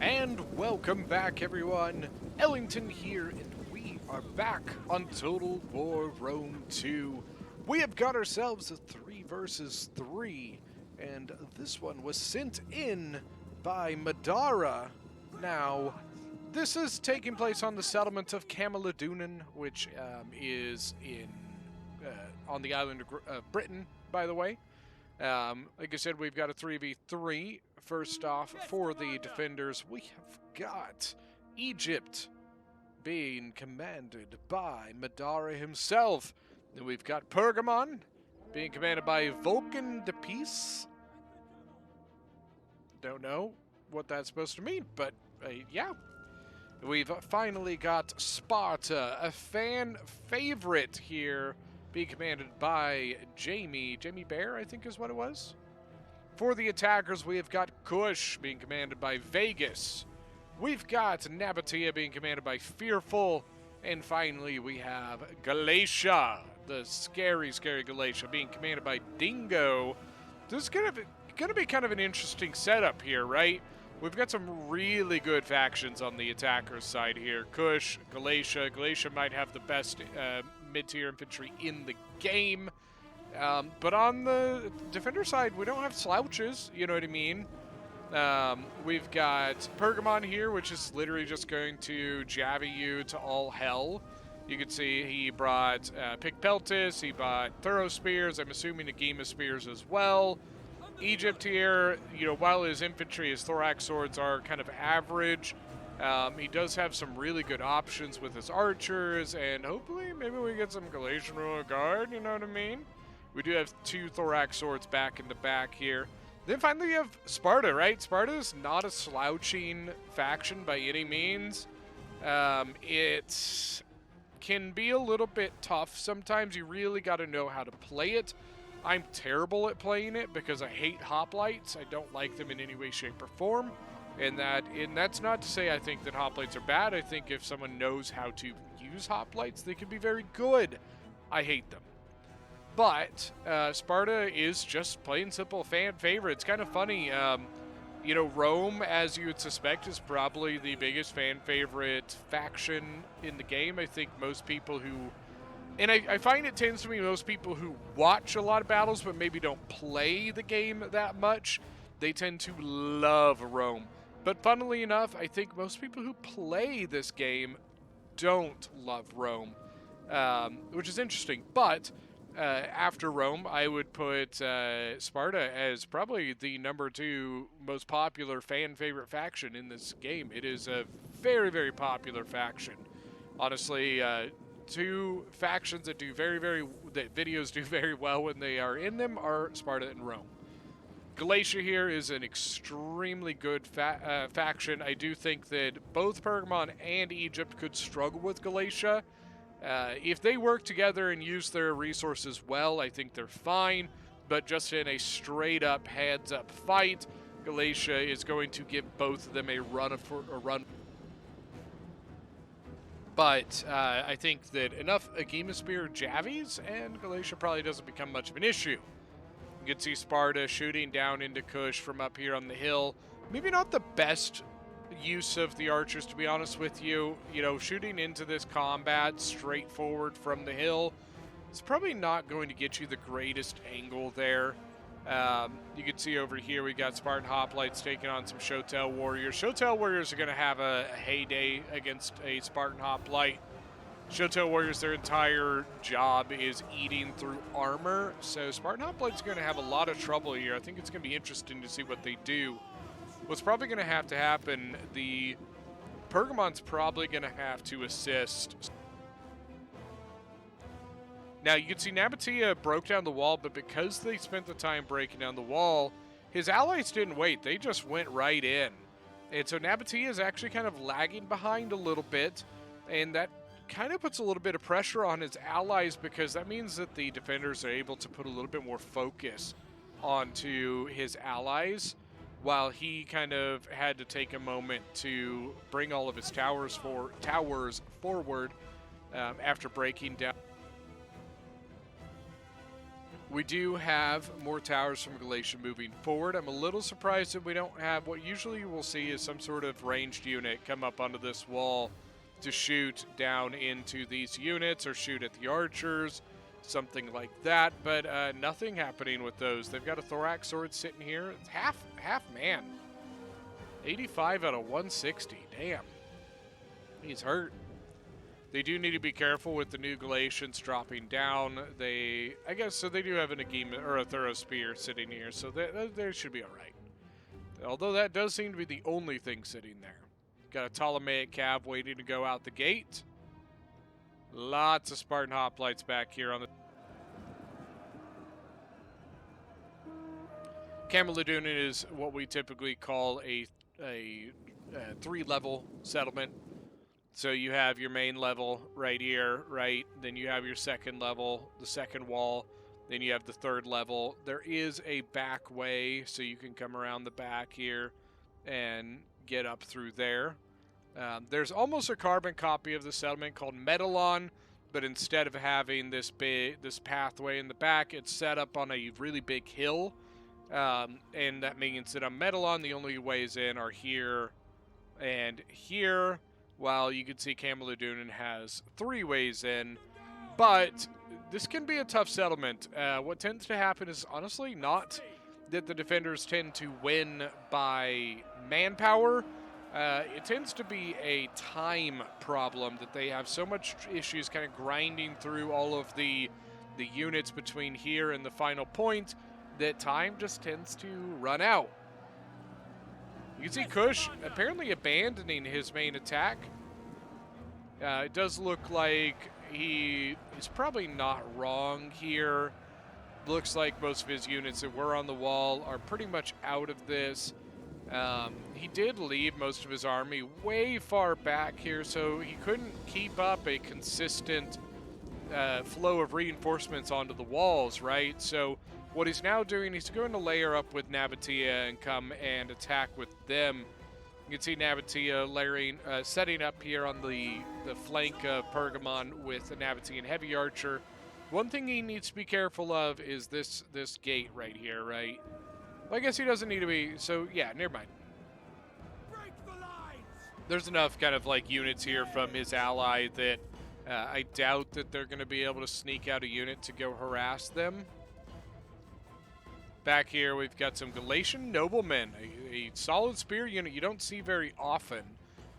And welcome back, everyone. Ellington here, and we are back on Total War Rome 2. We have got ourselves a 3 versus 3, and this one was sent in by Madara. Now, this is taking place on the settlement of Camelidunan, which is on the island of Britain, by the way. Like I said, we've got a 3v3. First off, for the defenders, we have got Egypt being commanded by Madara himself. Then we've got Pergamon being commanded by Vulcan de Peace. Don't know what that's supposed to mean, but yeah. We've finally got Sparta, a fan favorite here, being commanded by Jamie Bear, I think is what it was. For the attackers, we have got Kush being commanded by Vegas. We've got Nabatea being commanded by Fearful. And finally, we have Galatia, the scary Galatia, being commanded by Dingo. This is going to be kind of an interesting setup here, right? We've got some really good factions on the attackers' side here. Kush, Galatia. Galatia might have the best mid-tier infantry in the game. But on the defender side, we don't have slouches, you know what I mean? We've got Pergamon here, which is literally just going to jabby you to all hell. You can see he brought Picpeltis, he brought Thorough Spears, I'm assuming Agema Spears as well. Egypt here, you know, while his infantry, his thorax swords are kind of average, he does have some really good options with his archers, and hopefully maybe we get some Galatian Royal Guard, you know what I mean? We do have 2 thorax swords back in the back here. Then finally we have Sparta, right? Sparta is not a slouching faction by any means. It can be a little bit tough. Sometimes you really got to know how to play it. I'm terrible at playing it because I hate hoplites. I don't like them in any way, shape, or form. And that's not to say I think that hoplites are bad. I think if someone knows how to use hoplites, they can be very good. I hate them. But Sparta is just plain simple fan favorite. It's kind of funny. You know, Rome, as you would suspect, is probably the biggest fan favorite faction in the game. I think most people who... And I find it tends to be most people who watch a lot of battles but maybe don't play the game that much, they tend to love Rome. But funnily enough, I think most people who play this game don't love Rome, which is interesting. But after Rome, I would put Sparta as probably the number 2 most popular fan favorite faction in this game. It is a very, very popular faction. Honestly, 2 factions that do that videos do very well when they are in them are Sparta and Rome. Galatia here is an extremely good faction. I do think that both Pergamon and Egypt could struggle with Galatia. If they work together and use their resources well, I think they're fine. But just in a straight-up, heads-up fight, Galatia is going to give both of them a run. But I think that enough Agema Spear Javies, and Galatia probably doesn't become much of an issue. You can see Sparta shooting down into Kush from up here on the hill. Maybe not the best use of the archers, to be honest with you. You know, shooting into this combat straightforward from the hill, it's probably not going to get you the greatest angle there. You can see over here we got Spartan Hoplites taking on some Shotel Warriors. Shotel Warriors are going to have a heyday against a Spartan Hoplite. Shotel Warriors, their entire job is eating through armor, so Spartan Hoplite's going to have a lot of trouble here. I think it's going to be interesting to see what they do. What's probably going to have to happen, the Pergamon's probably going to have to assist. Now, you can see Nabatea broke down the wall, but because they spent the time breaking down the wall, his allies didn't wait. They just went right in. And so Nabatea is actually kind of lagging behind a little bit, and that kind of puts a little bit of pressure on his allies because that means that the defenders are able to put a little bit more focus onto his allies, while he kind of had to take a moment to bring all of his towers forward after breaking down. We do have more towers from Galatia moving forward. I'm a little surprised that we don't have what usually you will see is some sort of ranged unit come up onto this wall to shoot down into these units or shoot at the archers, something like that, but nothing happening with those. They've got a thorax sword sitting here. It's half man. 85 out of 160. Damn. He's hurt. They do need to be careful with the new Galatians dropping down. I guess, so they do have an Agema, or a Thorough Spear sitting here, so they should be alright. Although that does seem to be the only thing sitting there. Got a Ptolemaic Cav waiting to go out the gate. Lots of Spartan hoplites back here on the... Camaldunin is what we typically call a 3-level settlement. So you have your main level right here, right? Then you have your second level, the second wall. Then you have the third level. There is a back way, so you can come around the back here and get up through there. There's almost a carbon copy of the settlement called Medalon, but instead of having this pathway in the back, it's set up on a really big hill. And that means that on Medalon, the only ways in are here and here. While you can see Camaldunin has 3 ways in, but this can be a tough settlement. What tends to happen is honestly not that the defenders tend to win by manpower. It tends to be a time problem that they have so much issues kind of grinding through all of the units between here and the final point that time just tends to run out. You can see Kush apparently abandoning his main attack. It does look like he is probably not wrong here. Looks like most of his units that were on the wall are pretty much out of this. He did leave most of his army way far back here, so he couldn't keep up a consistent flow of reinforcements onto the walls, right? So what he's now doing, he's going to layer up with Nabatea and come and attack with them. You can see Nabatea layering, setting up here on the flank of Pergamon with the Nabatean heavy archer. One thing he needs to be careful of is this gate right here, right? Well, I guess he doesn't need to be, so yeah, never mind. There's enough kind of like units here from his ally that I doubt that they're going to be able to sneak out a unit to go harass them. Back here, we've got some Galatian noblemen, a solid spear unit you don't see very often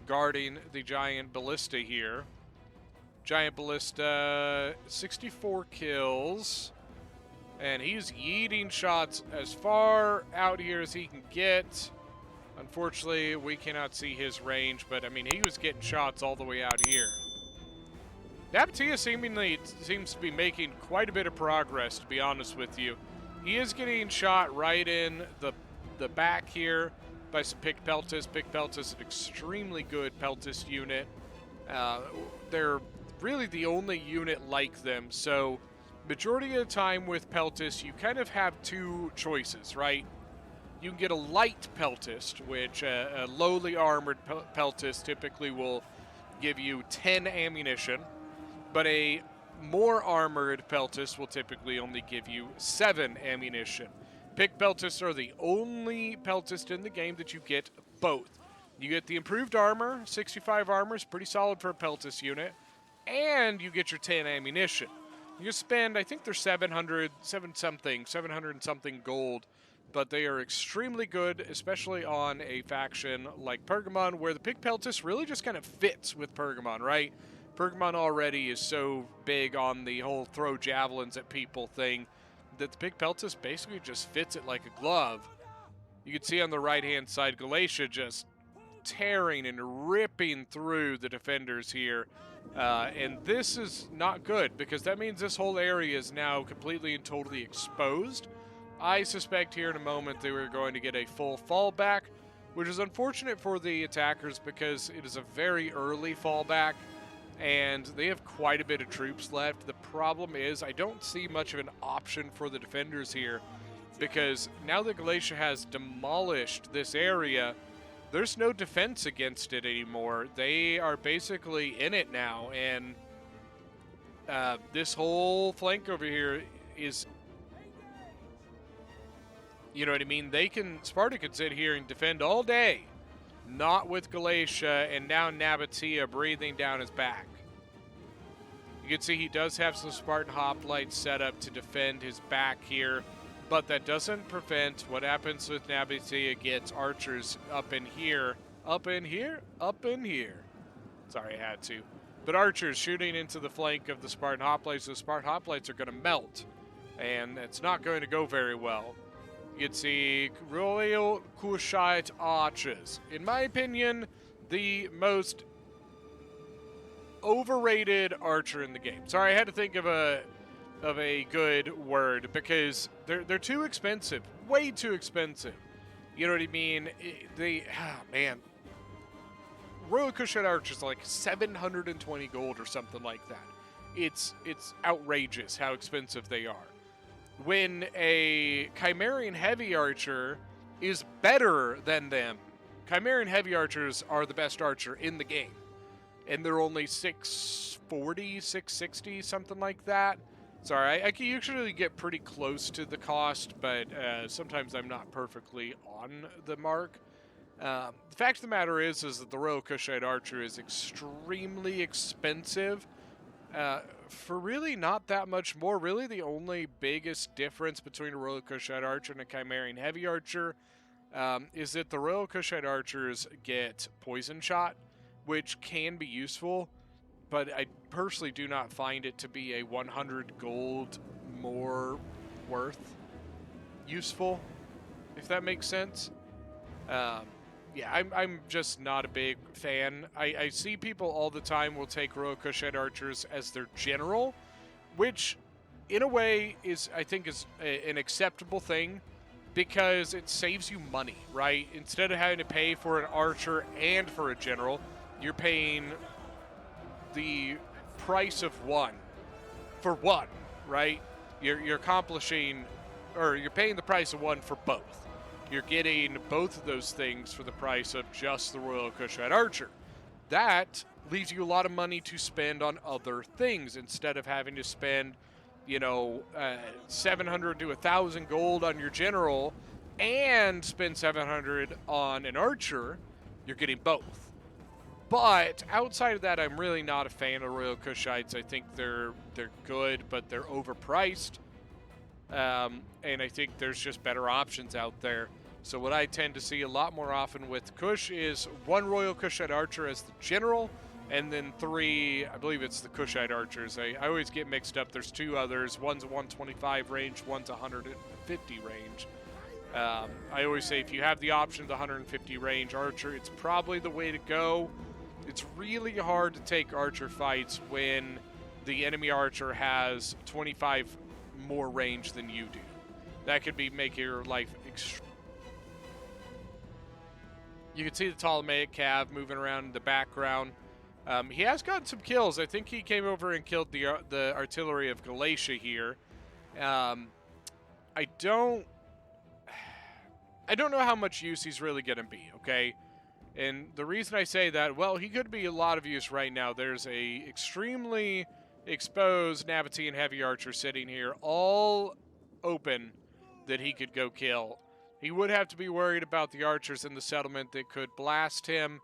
guarding the giant ballista here. Giant ballista, 64 kills, and he's yeeting shots as far out here as he can get. Unfortunately, we cannot see his range, but I mean, he was getting shots all the way out here. Nabatea seemingly seems to be making quite a bit of progress, to be honest with you. He is getting shot right in the back here by some Pick Peltis. Pick Peltis, an extremely good Peltis unit. They're really the only unit like them. So majority of the time with Peltis, you kind of have 2 choices, right? You can get a light Peltist, which a lowly armored Peltist typically will give you 10 ammunition, but a more armored Peltist will typically only give you 7 ammunition. Pick Peltists are the only Peltist in the game that you get both. You get the improved armor, 65 armor is pretty solid for a Peltist unit, and you get your 10 ammunition. You spend, I think they're 700 and something gold, but they are extremely good, especially on a faction like Pergamon, where the Pick Peltist really just kind of fits with Pergamon, right? Pergamon already is so big on the whole throw javelins at people thing that the Pick Peltist basically just fits it like a glove. You can see on the right-hand side, Galatia just tearing and ripping through the defenders here. And this is not good, because that means this whole area is now completely and totally exposed. I suspect here in a moment they were going to get a full fallback, which is unfortunate for the attackers because it is a very early fallback, and they have quite a bit of troops left. The problem is I don't see much of an option for the defenders here, because now that Galatia has demolished this area, there's no defense against it anymore. They are basically in it now, and this whole flank over here is You know what I mean? Sparta could sit here and defend all day. Not with Galatia, and now Nabatea breathing down his back. You can see he does have some Spartan hoplites set up to defend his back here, but that doesn't prevent what happens with Nabatea gets archers up in here. Sorry, I had to. But archers shooting into the flank of the Spartan hoplites. The Spartan hoplites are going to melt, and it's not going to go very well. You can see Royal Kushite archers. In my opinion, the most overrated archer in the game. Sorry, I had to think of a good word because they're too expensive, way too expensive. You know what I mean? Man, Royal Kushite archers are like 720 gold or something like that. It's outrageous how expensive they are. When a Chimerian heavy archer is better than them. Chimerian heavy archers are the best archer in the game. And they're only 640, 660, something like that. Sorry, I can usually get pretty close to the cost, but sometimes I'm not perfectly on the mark. The fact of the matter is that the Royal Kushite archer is extremely expensive. For really not that much more. Really the only biggest difference between a Royal Kushite archer and a Chimerian heavy archer is that the Royal Kushite archers get poison shot, which can be useful, but I personally do not find it to be a 100 gold more worth useful, if that makes sense. Yeah, I'm just not a big fan. I see people all the time will take Royal Kushite archers as their general, which in a way I think is an acceptable thing because it saves you money, right? Instead of having to pay for an archer and for a general, you're paying the price of one for one, right? You're accomplishing, or you're paying the price of one for both. You're getting both of those things for the price of just the Royal Kushite archer. That leaves you a lot of money to spend on other things instead of having to spend, 700 to 1,000 gold on your general and spend 700 on an archer. You're getting both. But outside of that, I'm really not a fan of Royal Kushites. I think they're good, but they're overpriced. And I think there's just better options out there. So what I tend to see a lot more often with Kush is one Royal Kushite archer as the general, and then 3, I believe it's the Kushite archers. I always get mixed up. There's 2 others. One's a 125 range, one's a 150 range. I always say if you have the option of the 150 range archer, it's probably the way to go. It's really hard to take archer fights when the enemy archer has 25 more range than you do. That could be making your life extreme. You can see the Ptolemaic Cav moving around in the background. He has gotten some kills. I think he came over and killed the artillery of Galatia here. I don't know how much use he's really going to be, okay? And the reason I say that, well, he could be a lot of use right now. There's a extremely exposed Nabatean heavy archer sitting here, all open, that he could go kill. He would have to be worried about the archers in the settlement that could blast him.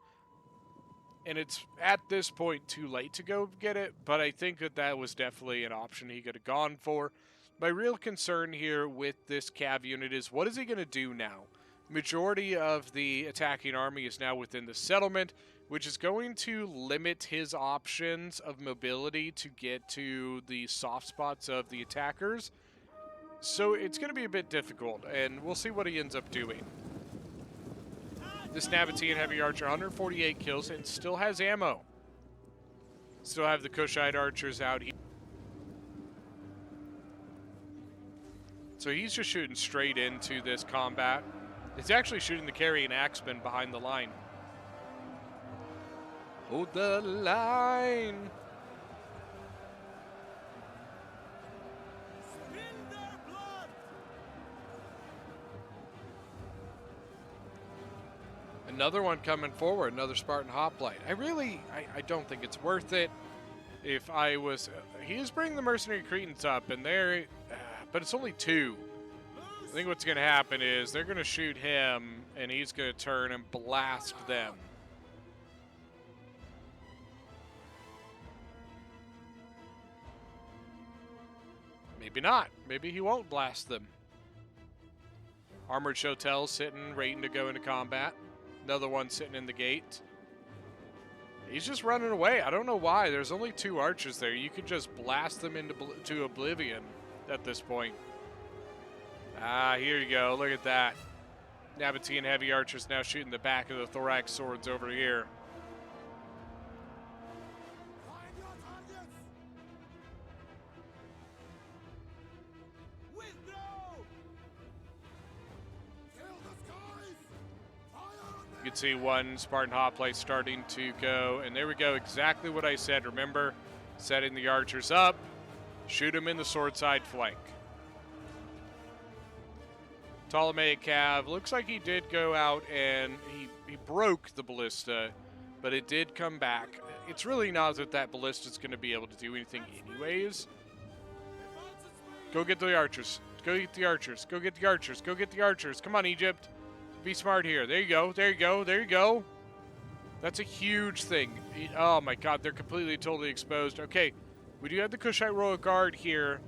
And it's at this point too late to go get it, but I think that was definitely an option he could have gone for. My real concern here with this Cav unit is what is he going to do now? Majority of the attacking army is now within the settlement, which is going to limit his options of mobility to get to the soft spots of the attackers. So it's going to be a bit difficult, and we'll see what he ends up doing. This Nabatean heavy archer, 148 kills, and still has ammo. Still have the Kushite archers out here. So he's just shooting straight into this combat. He's actually shooting the carrying axeman behind the line. Hold the line. Another one coming forward, another Spartan hoplite. I don't think it's worth it. If I was, he is bringing the mercenary Cretans up, and they're, but it's only 2. I think what's going to happen is they're going to shoot him, and he's going to turn and blast them. Maybe not. Maybe he won't blast them. Armored Shotel sitting, waiting to go into combat. Another one sitting in the gate. He's just running away. I don't know why. There's only 2 archers there. You could just blast them into oblivion at this point. Ah, here you go. Look at that. Nabatean heavy archers now shooting the back of the thorax swords over here. You can see one Spartan hoplite starting to go, and there we go, exactly what I said. Remember, setting the archers up, shoot them in the sword side flank. Ptolemaic Cav, looks like he did go out and he broke the ballista, but it did come back. It's really not that ballista's going to be able to do anything anyways. Go get the archers. Go get the archers. Go get the archers. Go get the archers. Come on, Egypt. Be smart here. There you go. There you go. There you go. That's a huge thing. Oh my god, they're completely, totally exposed. Okay, we do have the Kushite Royal Guard here.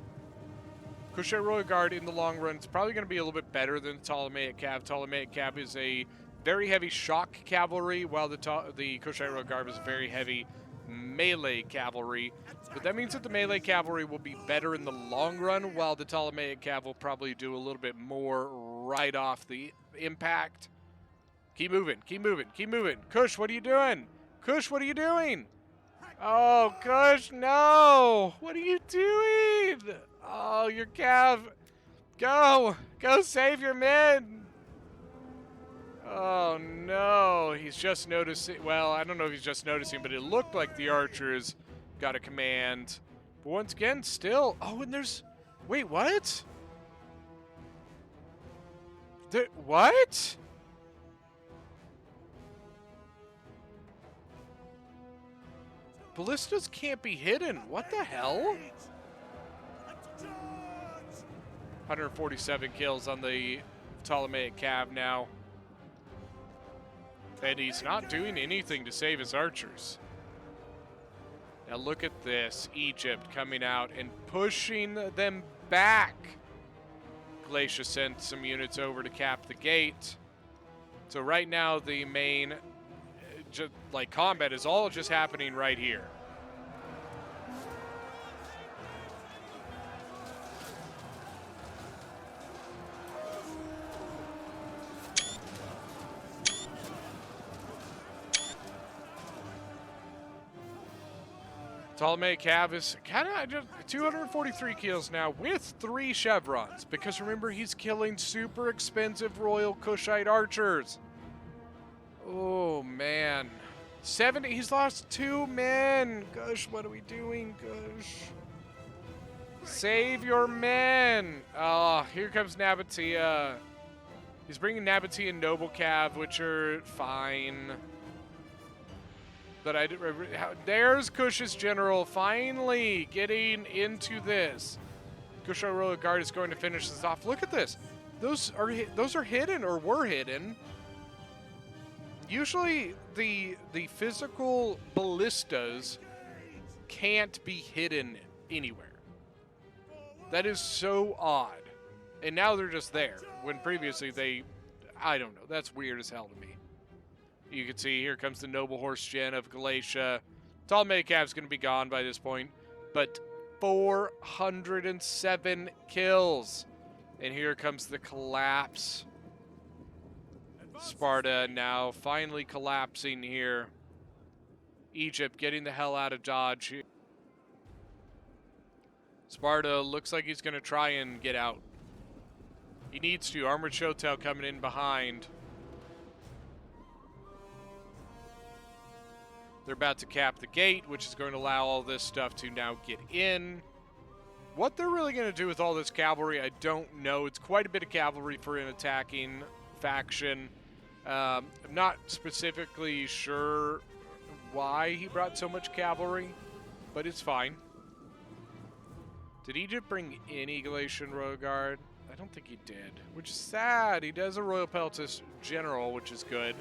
Kushite Royal Guard in the long run, it's probably going to be a little bit better than Ptolemaic Cav. Ptolemaic Cav is a very heavy shock cavalry, while the Kushite Royal Guard is very heavy melee cavalry. But that means that the melee cavalry will be better in the long run, while the Ptolemaic Cav will probably do a little bit more right off the impact. Keep moving, keep moving, keep moving. Kush, what are you doing? Kush, what are you doing? Oh, Kush, no! What are you doing? Oh, your Cav. Go! Go save your men! Oh, no. He's just noticing. Well, I don't know if he's just noticing, but it looked like the archers got a command. But once again, still. Oh, and there's. Wait, what? What? Ballistas can't be hidden. What the hell? 147 kills on the Ptolemaic Cav now. And he's not doing anything to save his archers. Now look at this. Egypt coming out and pushing them back. Glacia sent some units over to cap the gate. So right now the main combat is all just happening right here. Ptolemaic Cav is kind of just 243 kills now with 3 chevrons, because remember, he's killing super expensive Royal Kushite archers. Oh man, 70. He's lost 2 men. Gosh, what are we doing? Gosh, save your men. Oh, here comes Nabatea. He's bringing Nabatea and Noble Cav, which are fine. But there's Kush's general finally getting into this. Kushite Royal Guard is going to finish this off. Look at this. Those are hidden, or were hidden. Usually the physical ballistas can't be hidden anywhere. That is so odd. And now they're just there, when previously I don't know. That's weird as hell to me. You can see here comes the Noble Horse Gen of Galatia. Ptolemaic Cav's going to be gone by this point, but 407 kills. And here comes the collapse. Sparta now finally collapsing here. Egypt getting the hell out of Dodge here. Sparta looks like he's going to try and get out. He needs to. Armored Shotel coming in behind. They're about to cap the gate, which is going to allow all this stuff to now get in. What they're really going to do with all this cavalry, I don't know. It's quite a bit of cavalry for an attacking faction. I'm not specifically sure why he brought so much cavalry, but it's fine. Did Egypt bring any Galatian Royal Guard? I don't think he did, which is sad. He does a Royal Peltis General, which is good.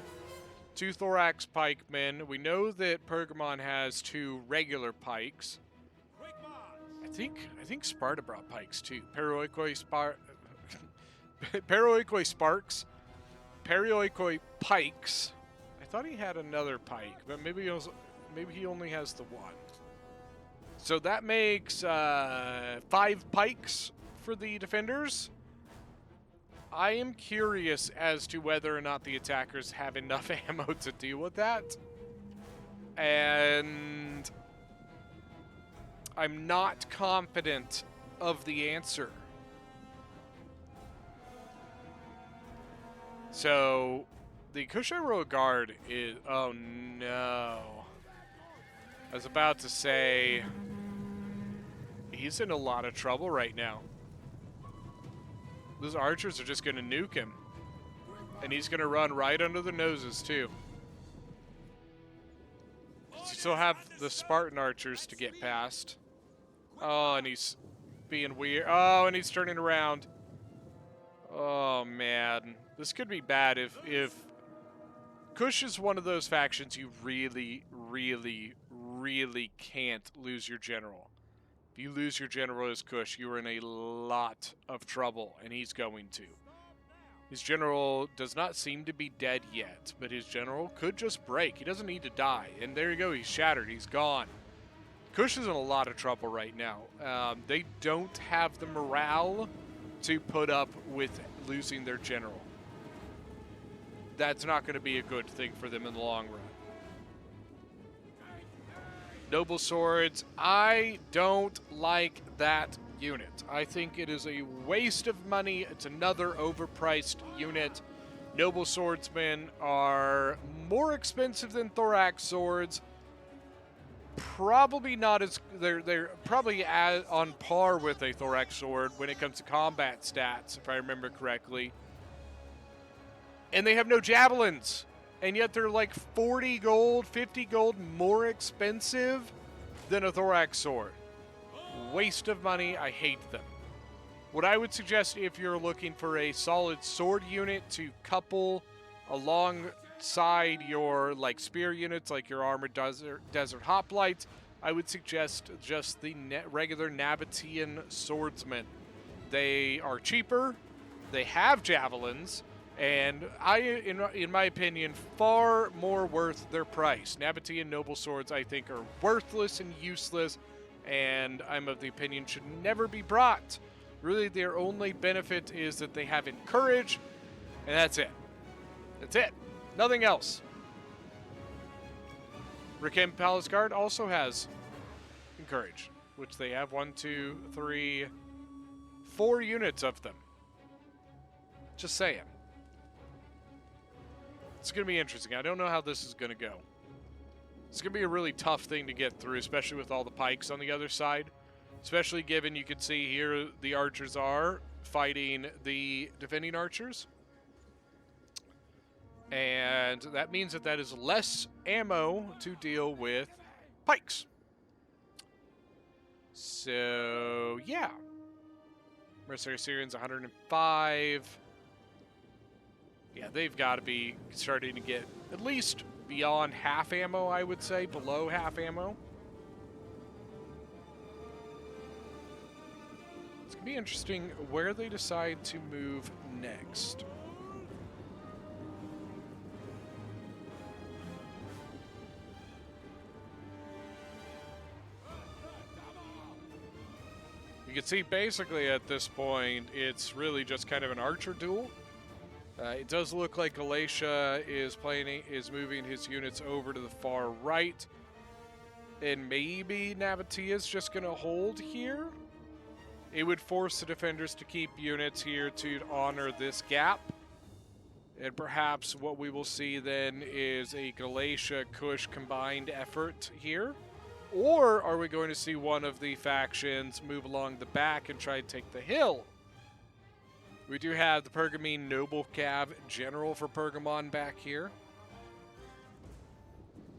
2 Thorax Pikemen. We know that Pergamon has 2 regular pikes. I think Sparta brought pikes too. Paroikoi Sparks. Paroikoi Pikes. I thought he had another pike, but maybe he only has the one. So that makes 5 pikes for the defenders. I am curious as to whether or not the attackers have enough ammo to deal with that. And I'm not confident of the answer. So the Kushite Royal Guard is... Oh no. I was about to say... He's in a lot of trouble right now. Those archers are just going to nuke him. And he's going to run right under their noses, too. You still have the Spartan archers to get past. Oh, and he's being weird. Oh, and he's turning around. Oh, man. This could be bad if Kush is one of those factions you really, really, really can't lose your general. If you lose your general as Kush, you are in a lot of trouble, and he's going to. His general does not seem to be dead yet, but his general could just break. He doesn't need to die. And there you go. He's shattered. He's gone. Kush is in a lot of trouble right now. They don't have the morale to put up with losing their general. That's not going to be a good thing for them in the long run. Noble Swords, I don't like that unit. I think it is a waste of money. It's another overpriced unit. Noble Swordsmen are more expensive than Thorax Swords. Probably not as... They're probably on par with a Thorax Sword when it comes to combat stats, if I remember correctly. And they have no javelins. And yet they're like 40 gold, 50 gold more expensive than a Thorax Sword. Waste of money. I hate them. What I would suggest if you're looking for a solid sword unit to couple alongside your like spear units, like your armored desert hoplites, I would suggest just the regular Nabatean swordsmen. They are cheaper. They have javelins. And in my opinion, far more worth their price. Nabatean noble swords, I think, are worthless and useless, and I'm of the opinion should never be brought. Really, their only benefit is that they have encourage, and that's it. That's it. Nothing else. Rikem Palace Guard also has encourage, which they have 1, 2, 3, 4 units of them. Just saying. It's going to be interesting. I don't know how this is going to go. It's going to be a really tough thing to get through, especially with all the pikes on the other side. Especially given you can see here the archers are fighting the defending archers. And that means that is less ammo to deal with pikes. So, yeah. Mercenary Syrians 105. Yeah, they've got to be starting to get at least beyond half ammo, I would say, below half ammo. It's going to be interesting where they decide to move next. You can see basically at this point, it's really just kind of an archer duel. It does look like Galatia is moving his units over to the far right. And maybe Nabatea is just going to hold here. It would force the defenders to keep units here to honor this gap. And perhaps what we will see then is a Galatia-Kush combined effort here. Or are we going to see one of the factions move along the back and try to take the hill? We do have the Pergamene Noble Cav General for Pergamon back here.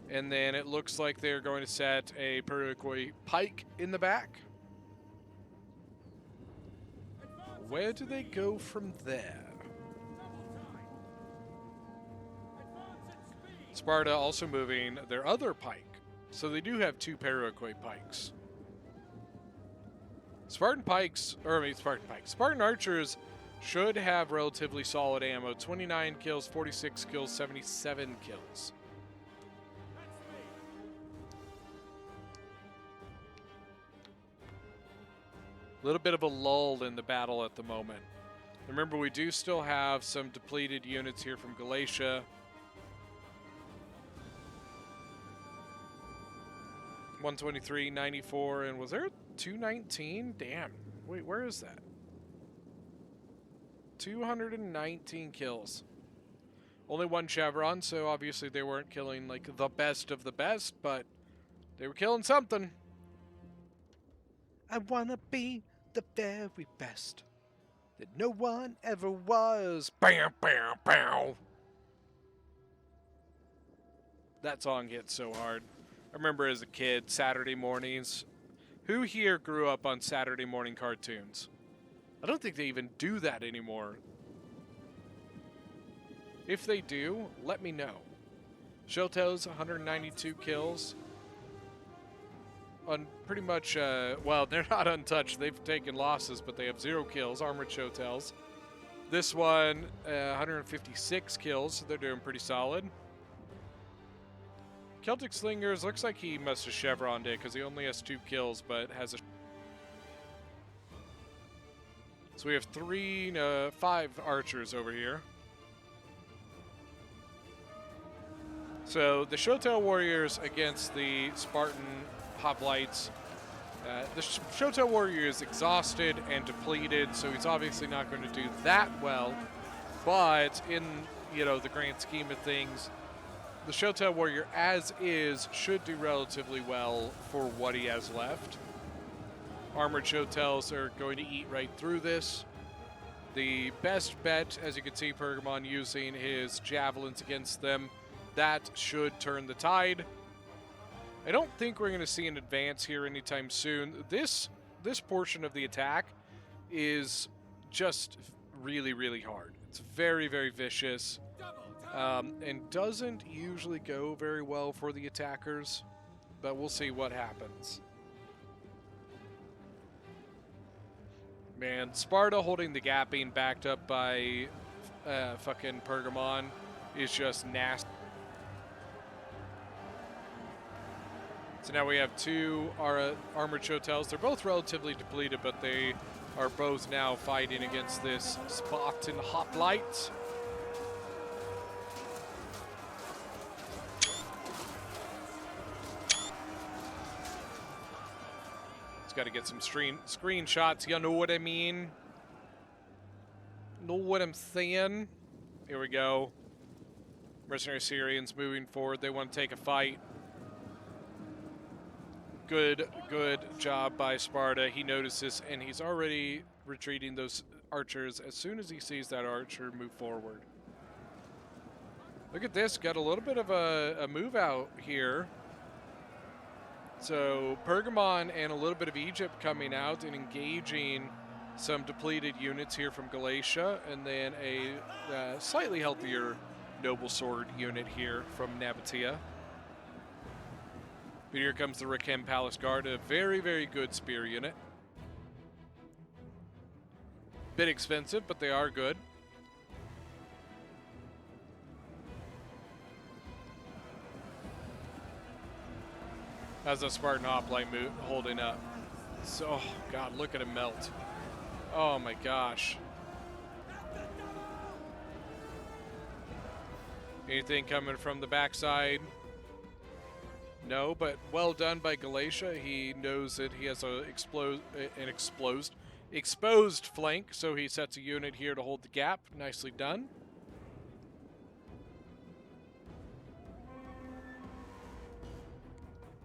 And then it looks like they're going to set a Perikoi Pike in the back. where do they go from there? Sparta also moving their other pike. So they do have 2 Paraquay pikes. Spartan archers should have relatively solid ammo. 29 kills, 46 kills, 77 kills. A little bit of a lull in the battle at the moment. Remember, we do still have some depleted units here from Galatia. 123, 94, and was there 219? Damn. Wait, where is that? 219 kills. Only 1 chevron, so obviously they weren't killing like the best of the best, but they were killing something. I wanna be the very best that no one ever was. Bam, bam, bam. That song hits so hard. I remember as a kid, Saturday mornings. Who here grew up on Saturday morning cartoons? I don't think they even do that anymore. If they do, let me know. Shoto's 192 kills. On pretty much, well, they're not untouched. They've taken losses, but they have 0 kills. Armored Shotels. This one, 156 kills. So they're doing pretty solid. Celtic Slingers, looks like he must have chevroned it because he only has 2 kills, but has a... So we have 5 archers over here. So the Shotel Warriors against the Spartan Hoplites. The Shotel Warrior is exhausted and depleted, so he's obviously not going to do that well. But in, the grand scheme of things, the Shotel Warrior, as is, should do relatively well for what he has left. Armored Shotels are going to eat right through this. The best bet, as you can see, Pergamon using his javelins against them. That should turn the tide. I don't think we're going to see an advance here anytime soon. This portion of the attack is just really, really hard. It's very, very vicious. And doesn't usually go very well for the attackers, but we'll see what happens. Man, Sparta holding the gap being backed up by fucking Pergamon is just nasty. So now we have 2 armored Shotels. They're both relatively depleted, but they are both now fighting against this Spartan Hoplite. Got to get some screenshots. You know what I mean? Know what I'm saying? Here we go. Mercenary Syrians moving forward. They want to take a fight. Good job by Sparta. He notices, and he's already retreating those archers as soon as he sees that archer move forward. Look at this. Got a little bit of a move out here. So Pergamon and a little bit of Egypt coming out and engaging some depleted units here from Galatia, and then a slightly healthier Noble Sword unit here from Nabatea. But here comes the Rakem Palace Guard, a very, very good spear unit. Bit expensive, but they are good. How's the Spartan Hoplite holding up? So, oh God, look at him melt. Oh my gosh. Anything coming from the backside? No, but well done by Galatia. He knows that he has an exposed flank, so he sets a unit here to hold the gap. Nicely done.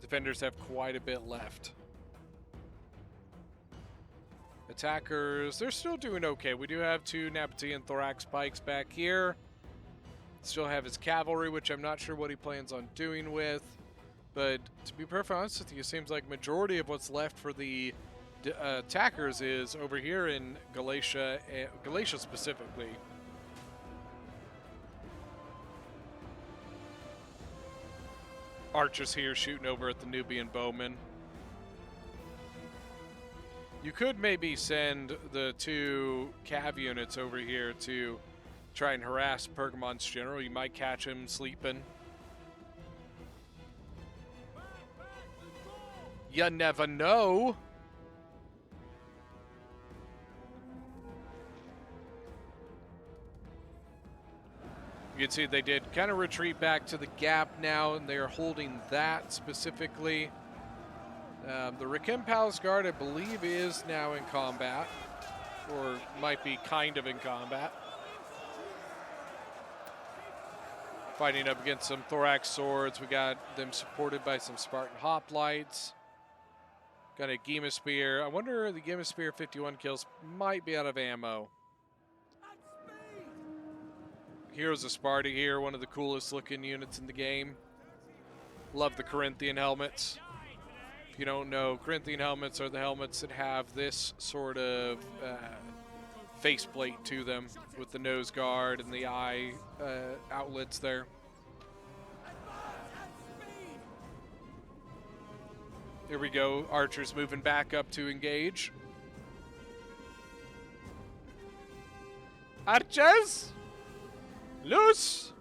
Defenders have quite a bit left. Attackers, they're still doing okay. We do have 2 Nabatean Thorax Pikes back here. Still have his cavalry, which I'm not sure what he plans on doing with. But to be perfectly honest with you, it seems like majority of what's left for the attackers is over here in Galatia, Galatia specifically. Archers here shooting over at the Nubian bowmen. You could maybe send the 2 cav units over here to try and harass Pergamon's general. You might catch him sleeping. You never know. You can see they did kind of retreat back to the gap now, and they are holding that specifically. The Rakim Palace Guard, I believe, is now in combat, or might be kind of in combat. Fighting up against some thorax swords. We got them supported by some Spartan hoplites. Got a Gema Spear. I wonder the Gema Spear 51 kills might be out of ammo. Heroes of Sparta here, one of the coolest looking units in the game. Love the Corinthian helmets. If you don't know, Corinthian helmets are the helmets that have this sort of faceplate to them with the nose guard and the eye outlets there. Here we go, archers moving back up to engage. Archers! Loose!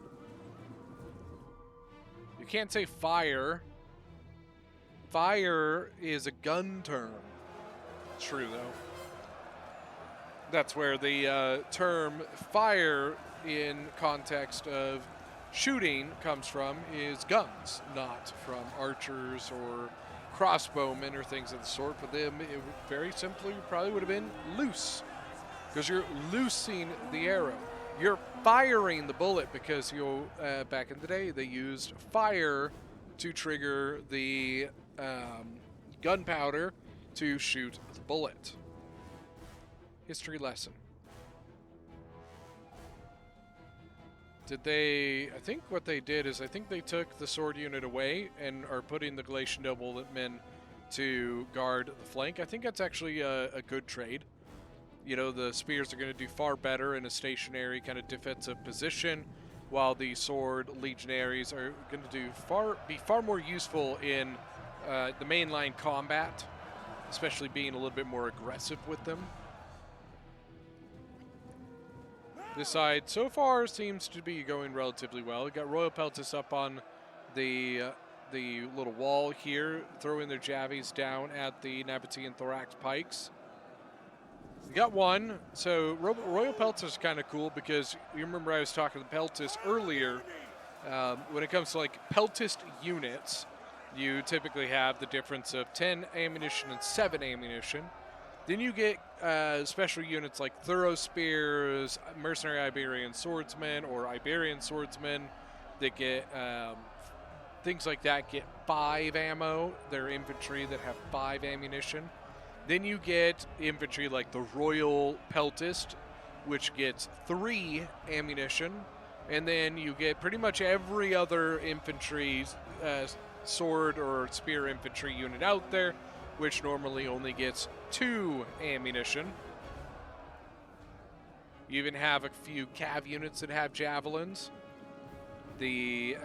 You can't say fire. Fire is a gun term. True, though. That's where the term fire in context of shooting comes from, is guns, not from archers or crossbowmen or things of the sort. For them, it very simply probably would have been loose, because you're loosing the arrow. You're firing the bullet because you back in the day they used fire to trigger the gunpowder to shoot the bullet. History lesson. I think what they did is I think they took the sword unit away and are putting the Galatian noblemen to guard the flank. I think that's actually a good trade. You know, the spears are going to do far better in a stationary kind of defensive position, while the sword legionaries are going to be far more useful in the mainline combat, especially being a little bit more aggressive with them. This side so far seems to be going relatively well. We got Royal Peltis up on the little wall here, throwing their javies down at the Nabatean Thorax pikes. We got one. So Royal Peltis is kind of cool because you remember I was talking to Peltis earlier. When it comes to like Peltist units, you typically have the difference of 10 ammunition and 7 ammunition. Then you get special units like Thorough Spears, Mercenary Iberian Swordsmen, or Iberian Swordsmen that get things like that get 5 ammo. They're infantry that have 5 ammunition. Then you get infantry like the Royal Peltist, which gets 3 ammunition. And then you get pretty much every other infantry sword or spear infantry unit out there, which normally only gets 2 ammunition. You even have a few cav units that have javelins. The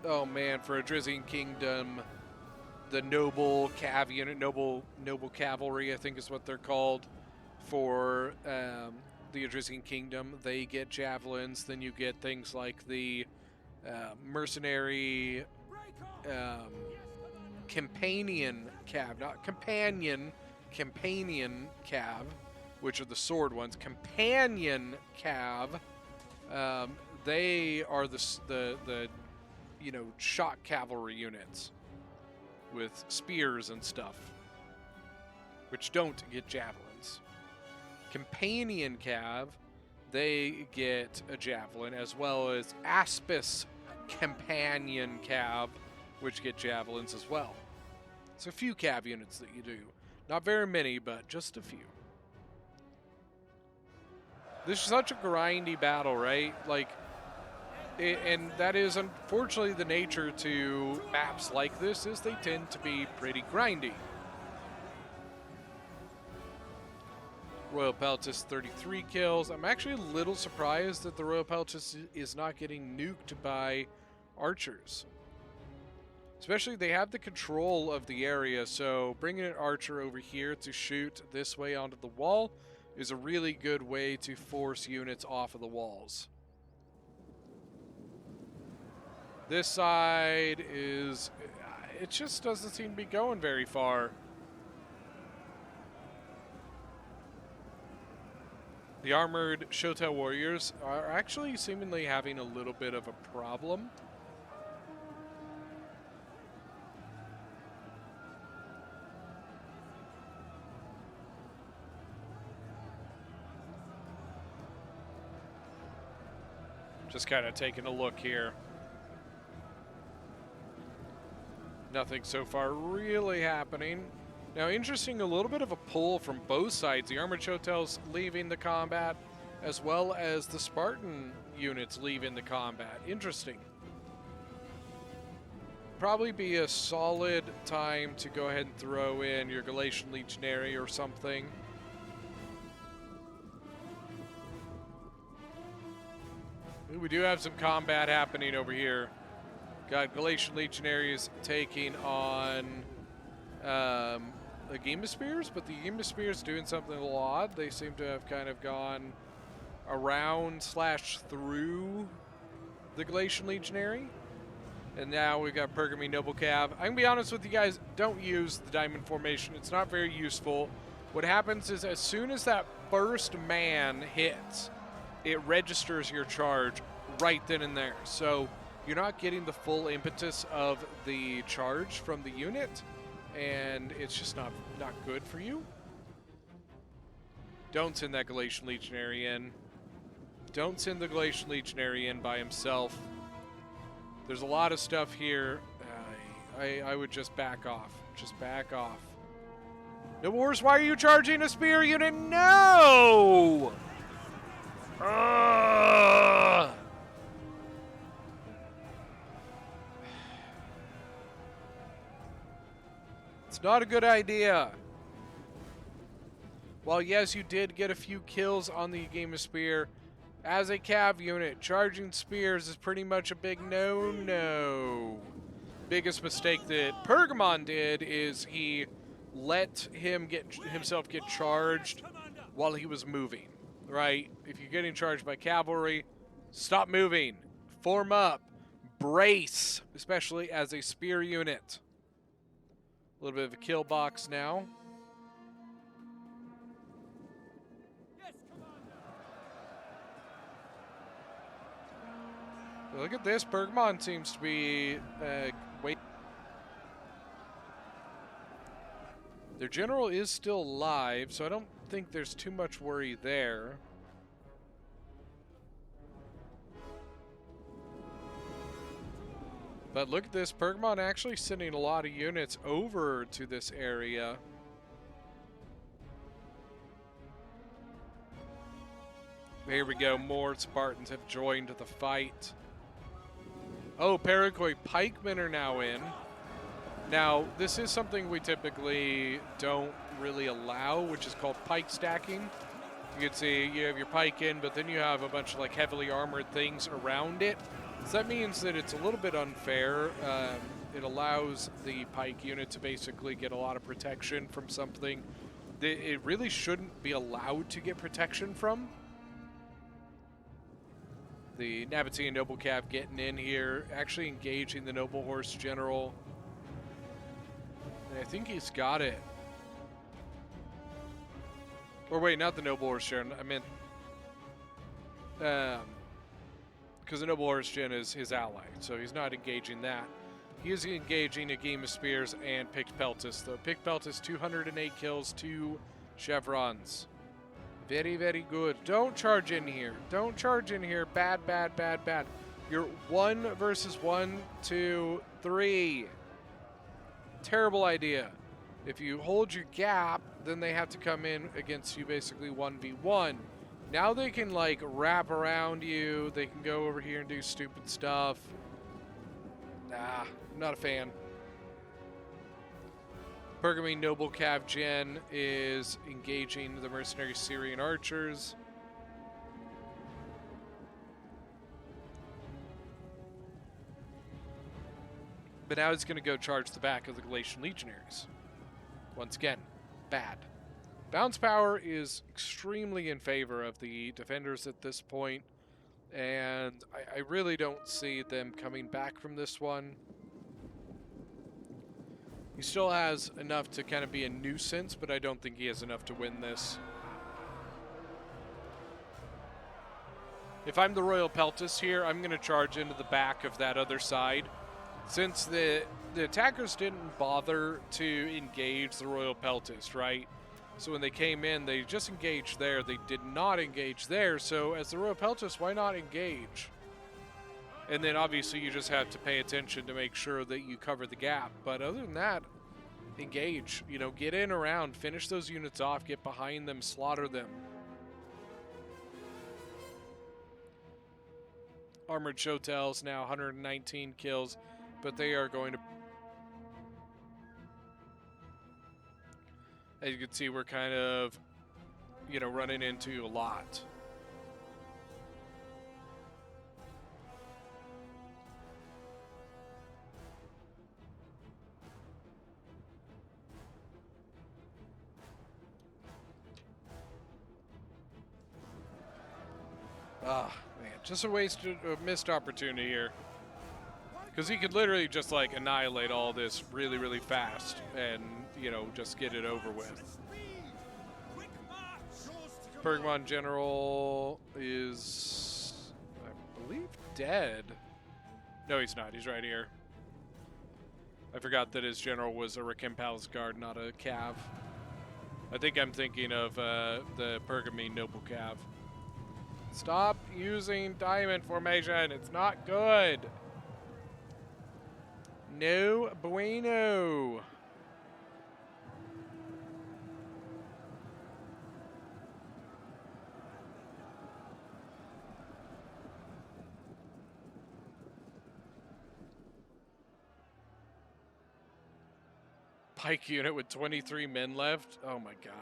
oh man, for Adrizian Kingdom, the noble cav unit, noble cavalry, I think is what they're called. For the Adrizian Kingdom, they get javelins. Then you get things like the mercenary companion cav, not companion cav, which are the sword ones. Companion cav, they are the shock cavalry units with spears and stuff, which don't get javelins. Companion cav, they get a javelin, as well as Aspis companion cav, which get javelins as well. It's a few cav units that you do. Not very many, but just a few. This is such a grindy battle, right? And that is unfortunately the nature to maps like this, is they tend to be pretty grindy. Royal Peltis 33 kills. I'm actually a little surprised that the Royal Peltis is not getting nuked by archers. Especially they have the control of the area, so bringing an archer over here to shoot this way onto the wall is a really good way to force units off of the walls. This side is... it just doesn't seem to be going very far. The armored Shotel warriors are actually seemingly having a little bit of a problem. Just kind of taking a look here. Nothing so far really happening. Now, interesting, a little bit of a pull from both sides. The armored Shotels leaving the combat, as well as the Spartan units leaving the combat. Interesting. Probably be a solid time to go ahead and throw in your Galatian Legionary or something. We do have some combat happening over here. Got Galatian Legionaries taking on the Agema Spears, but the Agema Spears doing something a little odd. They seem to have kind of gone around / through the Galatian Legionary. And now we've got Pergamene Noble Cav. I can be honest with you guys, don't use the diamond formation. It's not very useful. What happens is as soon as that first man hits, it registers your charge right then and there. So you're not getting the full impetus of the charge from the unit, and it's just not good for you. Don't send that Galatian Legionary in. Don't send the Galatian Legionary in by himself. There's a lot of stuff here. I would just back off. Just back off. No Wars, why are you charging a spear unit? No! It's not a good idea. While yes, you did get a few kills on the Agema Spear, as a cav unit, charging spears is pretty much a big no-no. Biggest mistake that Pergamon did is he let himself get charged while he was moving. Right? If you're getting charged by cavalry, stop moving. Form up. Brace, especially as a spear unit. A little bit of a kill box now. Look at this. Pergamon seems to be wait. Their general is still alive, so I don't think there's too much worry there. But look at this, Pergamon actually sending a lot of units over to this area. Here we go, more Spartans have joined the fight. Oh, Paraguay pikemen are now in. Now, this is something we typically don't really allow, which is called pike stacking. You can see you have your pike in, but then you have a bunch of like heavily armored things around it. So that means that it's a little bit unfair. It allows the pike unit to basically get a lot of protection from something that it really shouldn't be allowed to get protection from. The Nabatean Noble Cav getting in here, actually engaging the Noble Horse General. And I think he's got it. Or wait, not the Noble Horse General. I meant... because the Noble Horse Gen is his ally, so he's not engaging that. He is engaging a Game of Spears and Picked Peltis, though. Picked Peltis, 208 kills, 2 chevrons. Very, very good. Don't charge in here. Don't charge in here. Bad, bad, bad, bad. You're 1 versus 1, 2, 3. Terrible idea. If you hold your gap, then they have to come in against you basically 1v1. Now they can like wrap around you. They can go over here and do stupid stuff. Nah, I'm not a fan. Pergamene Noble Cav Gen is engaging the mercenary Syrian archers. But now it's going to go charge the back of the Galatian legionaries. Once again, bad. Bounce power is extremely in favor of the defenders at this point, and I really don't see them coming back from this one. He still has enough to kind of be a nuisance, but I don't think he has enough to win this. If I'm the Royal Peltis here, I'm going to charge into the back of that other side. Since the attackers didn't bother to engage the Royal Peltis, right? So when they came in, they just engaged there. They did not engage there. So as the Royal Peltis, why not engage? And then obviously you just have to pay attention to make sure that you cover the gap. But other than that, engage. You know, get in around, finish those units off, get behind them, slaughter them. Armored Shotels now 119 kills, but they are going to... As you can see, we're kind of, you know, running into a lot. Ah, man, just a missed opportunity here. Because he could literally just, like, annihilate all this really, really fast and, you know, just get it over with. Pergamon General is, I believe, dead. No, he's not. He's right here. I forgot that his general was a Rakim Palace Guard, not a Cav. I think I'm thinking of the Pergamene Noble Cav. Stop using diamond formation. It's not good. No bueno. Pike unit with 23 men left. Oh my god.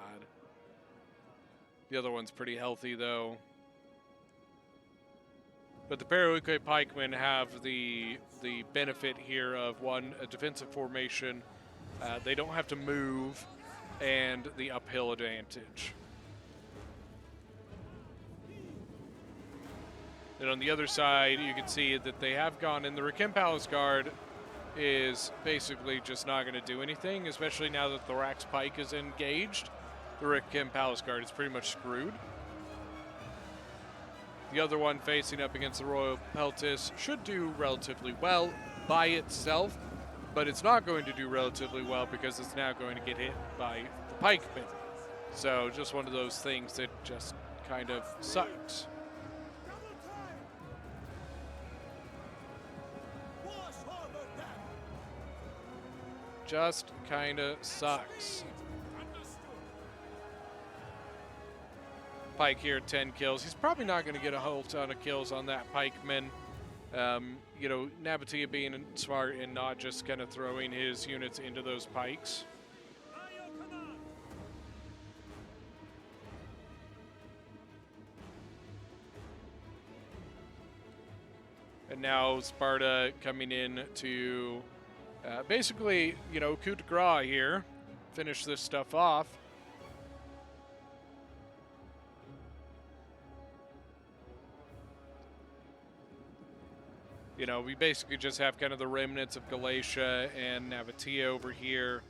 The other one's pretty healthy though. But the Paraluque pikemen have the benefit here of, one, a defensive formation. They don't have to move, and the uphill advantage. And on the other side, you can see that they have gone, and the Rakim Palace Guard is basically just not going to do anything, especially now that the Rax Pike is engaged. The Rakim Palace Guard is pretty much screwed. The other one facing up against the Royal Peltis should do relatively well by itself, but it's not going to do relatively well because it's now going to get hit by the pikemen. So just one of those things that just kind of sucks. Just kind of sucks. Pike here, 10 kills. He's probably not going to get a whole ton of kills on that pikeman. You know, Nabatea being smart and not just kind of throwing his units into those pikes. And now Sparta coming in to basically, you know, coup de grace here. Finish this stuff off. You know, we basically just have kind of the remnants of Galatia and Nabatea over here.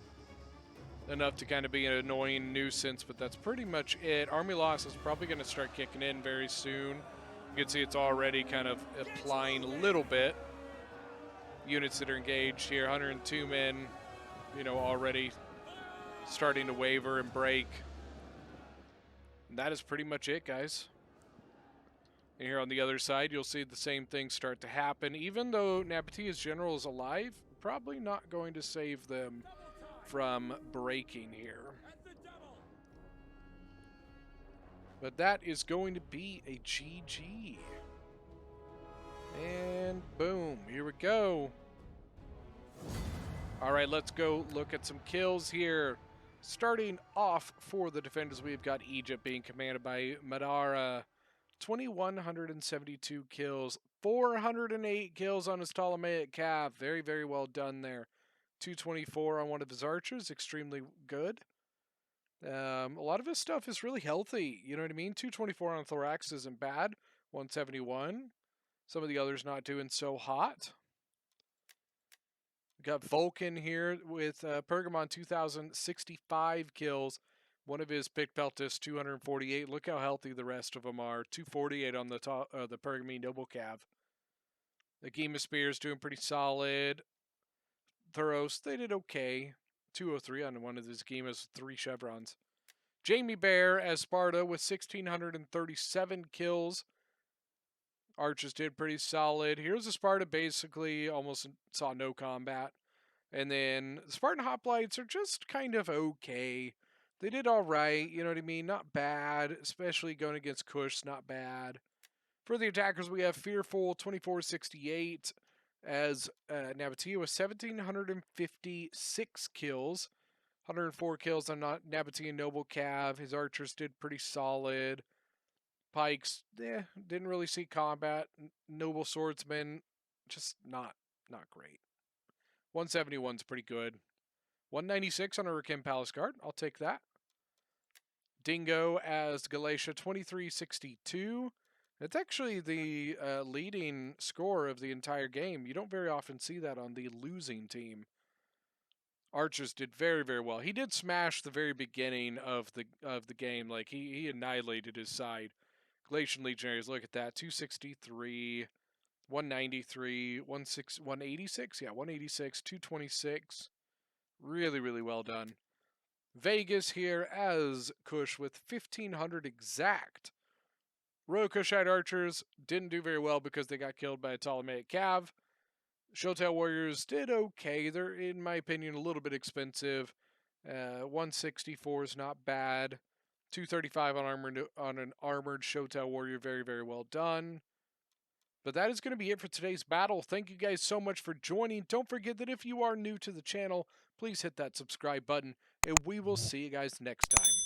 Enough to kind of be an annoying nuisance, but that's pretty much it. Army loss is probably going to start kicking in very soon. You can see it's already kind of applying a little bit. Units that are engaged here, 102 men, you know, already starting to waver and break. And that is pretty much it, guys. And here on the other side, you'll see the same thing start to happen. Even though Nabatea's general is alive, probably not going to save them from breaking here. But that is going to be a GG. And boom, here we go. All right, let's go look at some kills here. Starting off for the defenders, we've got Egypt being commanded by Madara. 2,172 kills, 408 kills on his Ptolemaic Cav. Very, very well done there. 224 on one of his archers, extremely good. A lot of his stuff is really healthy. You know what I mean? 224 on Thorax isn't bad. 171. Some of the others not doing so hot. We got Vulcan here with Pergamon 2,065 kills. One of his pick peltis 248. Look how healthy the rest of them are. 248 on the top, the Pergamene Noble Cav. The Gema Spears doing pretty solid. Thuros, they did okay. 203 on one of his Gemas, 3 chevrons. Jamie Bear as Sparta with 1,637 kills. Archers did pretty solid. Here's a Sparta basically almost saw no combat. And then the Spartan Hoplites are just kind of okay. They did all right, you know what I mean? Not bad, especially going against Kush, not bad. For the attackers, we have Fearful 2468 as Nabatea with 1,756 kills. 104 kills on Nabatea Noble Cav. His archers did pretty solid. Pikes, didn't really see combat. Noble Swordsman, just not great. 171's pretty good. 196 on a Rakim Palace Guard. I'll take that. Dingo as Galatia 2362. It's actually the leading score of the entire game. You don't very often see that on the losing team. Archers did very, very well. He did smash the very beginning of the game. Like he annihilated his side. Galatian Legionaries, look at that. 263, 193, 186. Yeah, 186, 226. Really, really well done. Vegas here as Kush with 1,500 exact. Royal Kushite archers didn't do very well because they got killed by a Ptolemaic Cav. Showtail warriors did okay. They're, in my opinion, a little bit expensive. 164 is not bad. 235 on an armored Showtail warrior. Very, very well done. But that is going to be it for today's battle. Thank you guys so much for joining. Don't forget that if you are new to the channel, please hit that subscribe button, and we will see you guys next time.